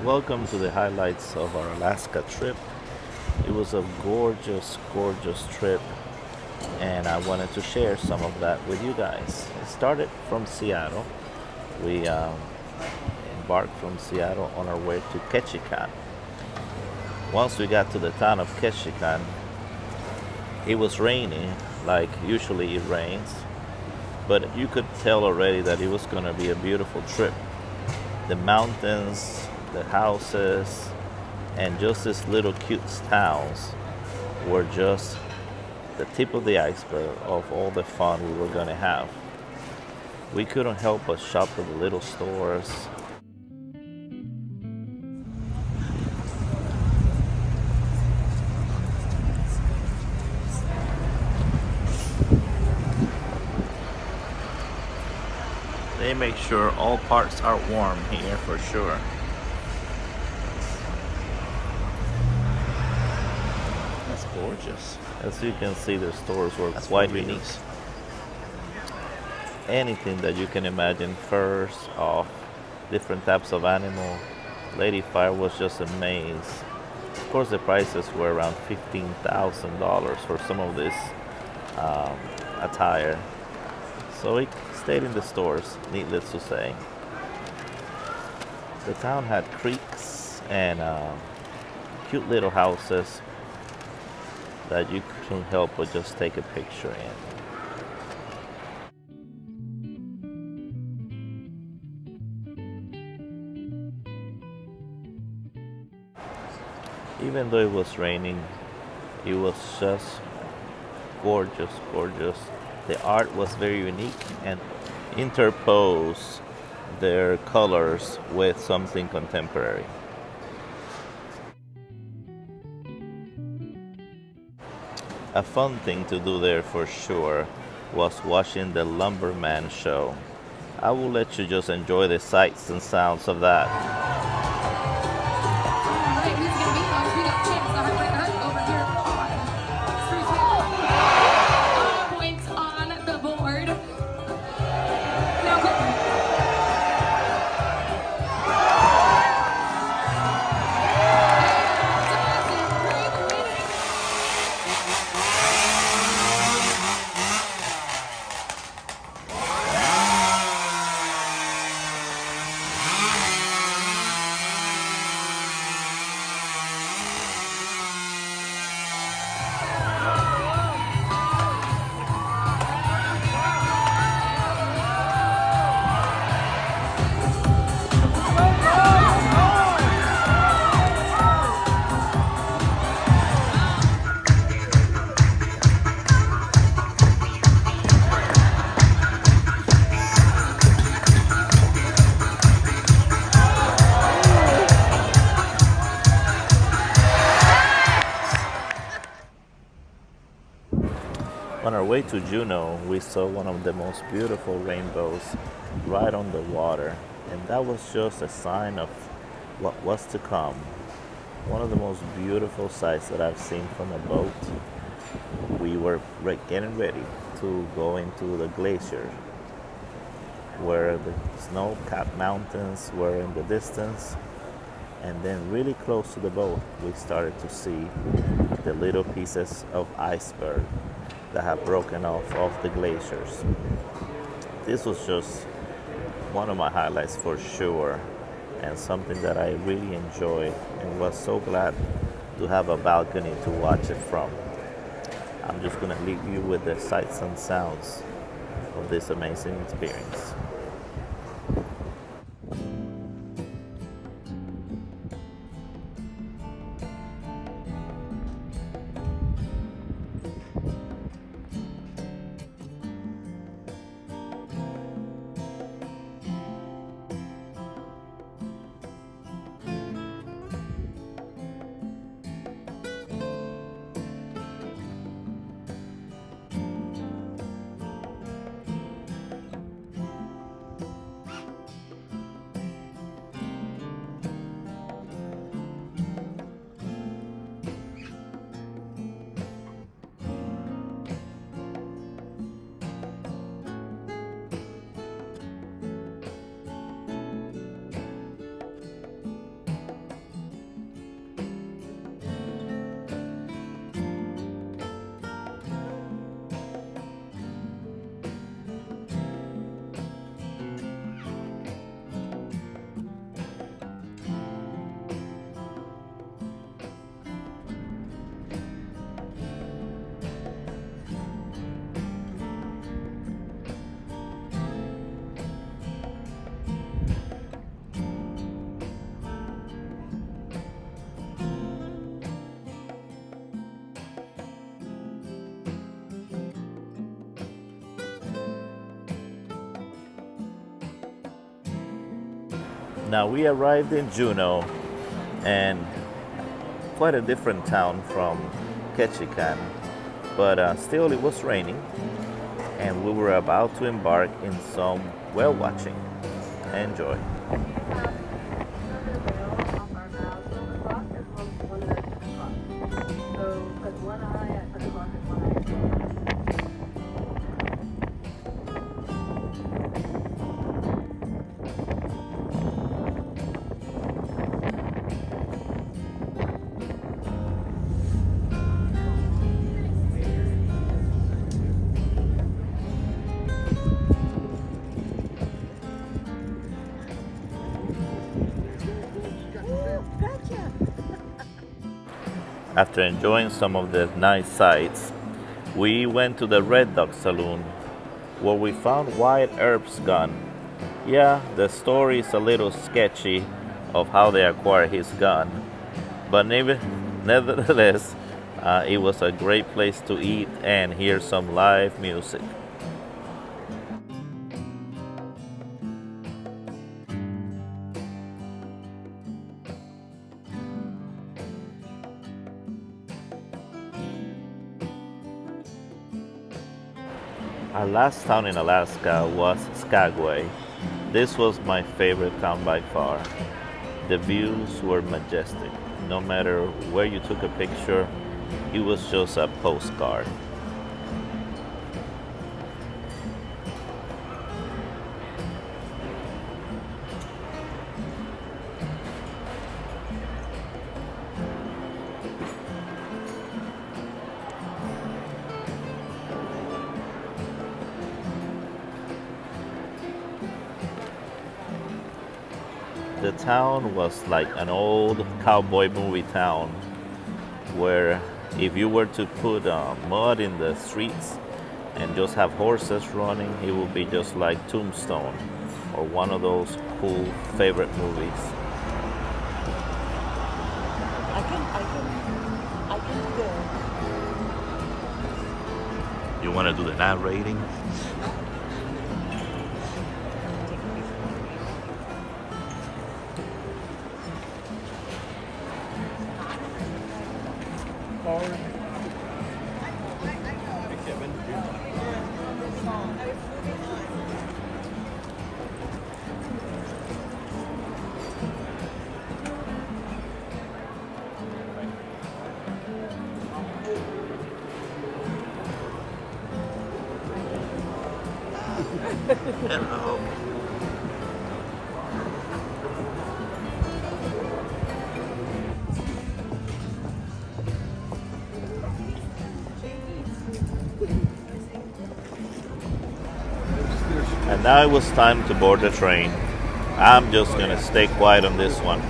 Welcome to the highlights of our Alaska trip. It was a gorgeous, gorgeous trip, and I wanted to share some of that with you guys. It started from Seattle. We embarked from Seattle on our way to Ketchikan. Once we got to the town of Ketchikan, it was raining, like usually it rains, but you could tell already that it was going to be a beautiful trip. The mountains, the houses, and just these little cute towns were just the tip of the iceberg of all the fun we were going to have. We couldn't help but shop at the little stores. They make sure all parts are warm here for sure. That's gorgeous. As you can see, the stores were quite unique. Anything that you can imagine, furs of different types of animal. Lady Fire was just amazed. Of course, the prices were around $15,000 for some of this attire. So it stayed in the stores, needless to say. The town had creeks and cute little houses that you couldn't help but just take a picture in. Even though it was raining, it was just gorgeous, gorgeous. The art was very unique and interposed their colors with something contemporary. A fun thing to do there for sure was watching the Lumberman show. I will let you just enjoy the sights and sounds of that. On our way to Juneau, we saw one of the most beautiful rainbows right on the water, and that was just a sign of what was to come. One of the most beautiful sights that I've seen from a boat. We were getting ready to go into the glacier, where the snow-capped mountains were in the distance, and then really close to the boat, we started to see the little pieces of iceberg that have broken off of the glaciers. This was just one of my highlights for sure, and something that I really enjoyed and was so glad to have a balcony to watch it from. I'm just gonna leave you with the sights and sounds of this amazing experience. Now we arrived in Juneau, and quite a different town from Ketchikan, but still it was raining, and we were about to embark in some whale watching. Enjoy. After enjoying some of the nice sights, we went to the Red Dog Saloon where we found Wyatt Earp's gun. Yeah, the story is a little sketchy of how they acquired his gun, but nevertheless, it was a great place to eat and hear some live music. Our last town in Alaska was Skagway. This was my favorite town by far. The views were majestic. No matter where you took a picture, it was just a postcard. The town was like an old cowboy movie town where if you were to put mud in the streets and just have horses running, it would be just like Tombstone or one of those cool favorite movies. I can go. You want to do the narrating? Hello. And now it was time to board the train. I'm just gonna stay quiet on this one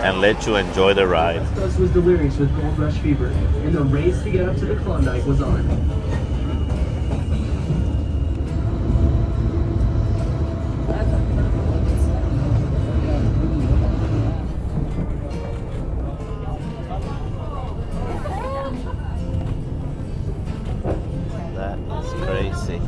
and let you enjoy the ride. Gus was delirious with gold rush fever, and the race to get up to the Klondike was on. That is crazy.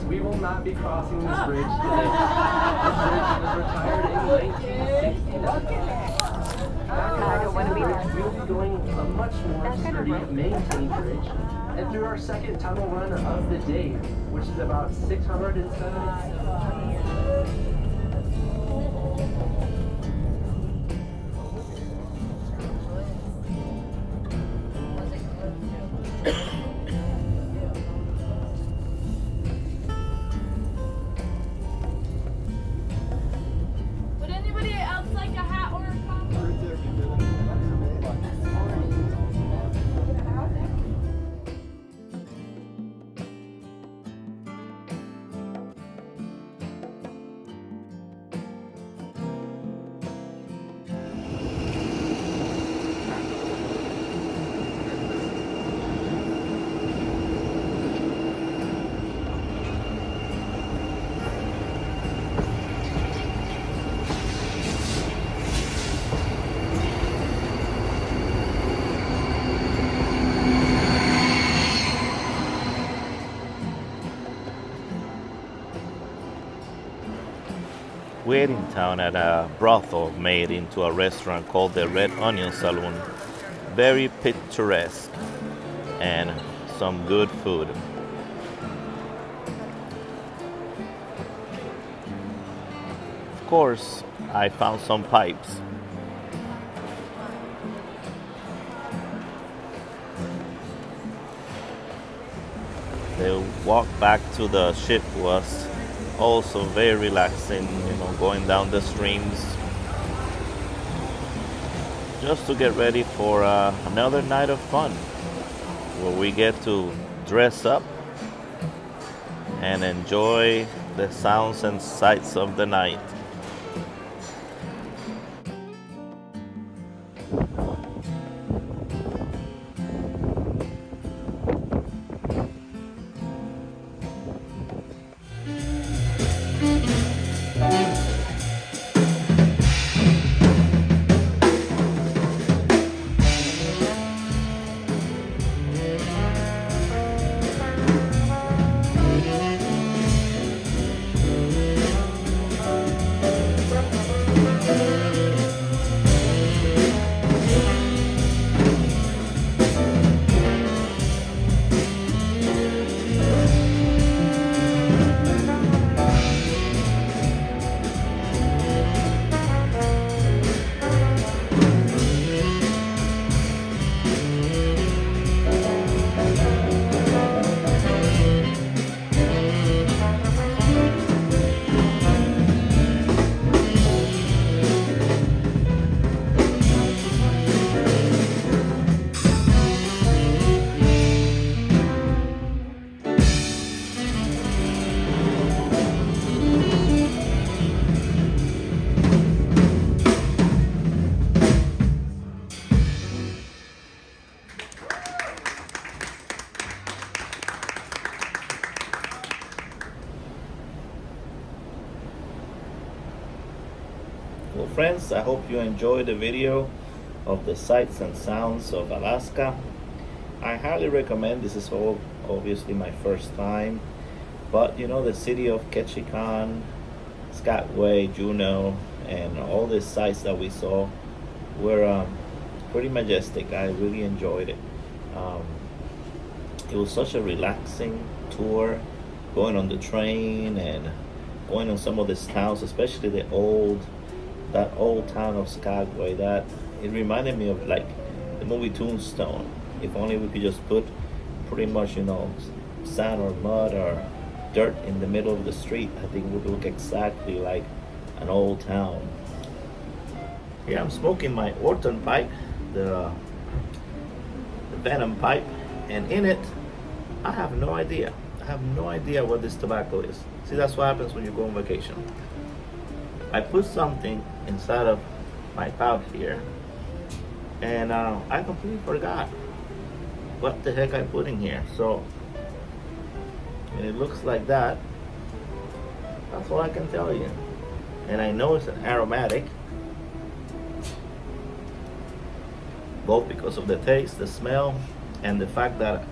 We will not be crossing this bridge today. This bridge was retired in 1969. We will be going a much more sturdy, maintained bridge, and through our second tunnel run of the day, which is about 670. waiting town at a brothel made into a restaurant called the Red Onion Saloon. Very picturesque and some good food. Of course, I found some pipes. The walk back to the ship was also very relaxing, going down the streams just to get ready for another night of fun where we get to dress up and enjoy the sounds and sights of the night. Well, friends, I hope you enjoyed the video of the sights and sounds of Alaska. I highly recommend. This is obviously my first time, but the city of Ketchikan, Skagway, Juno, and all the sights that we saw were pretty majestic. I really enjoyed it. It was such a relaxing tour, going on the train and going on some of these towns, especially that old town of Skagway. That it reminded me of like the movie Tombstone. If only we could just put pretty much sand or mud or dirt in the middle of the street, I think it would look exactly like an old town. Here I'm smoking my Orton pipe, the Venom pipe, and in it I have no idea what this tobacco is. See, that's what happens when you go on vacation. I put something inside of my pouch here, and I completely forgot what the heck I put in here. So, and it looks like that. That's all I can tell you. And I know it's an aromatic, both because of the taste, the smell, and the fact that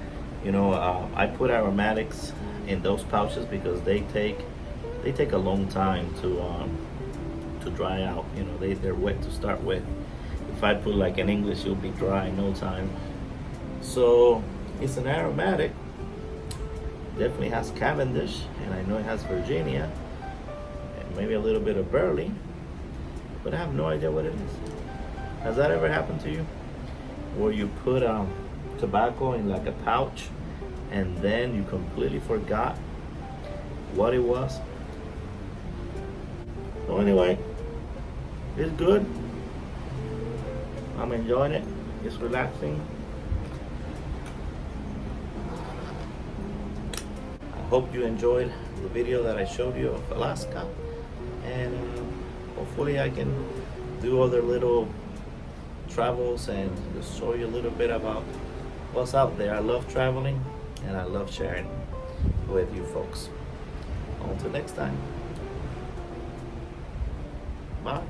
I put aromatics in those pouches because they take a long time to dry out. They're wet to start with. If I put like an English, it'll be dry in no time. So it's an aromatic. Definitely has Cavendish, and I know it has Virginia, and maybe a little bit of Burley, but I have no idea what it is. Has that ever happened to you? Where you put tobacco in like a pouch, and then you completely forgot what it was? So anyway, it's good. I'm enjoying it. It's relaxing. I hope you enjoyed the video that I showed you of Alaska, and hopefully I can do other little travels and just show you a little bit about what's out there. I love traveling and I love sharing with you folks. Until next time. Bye.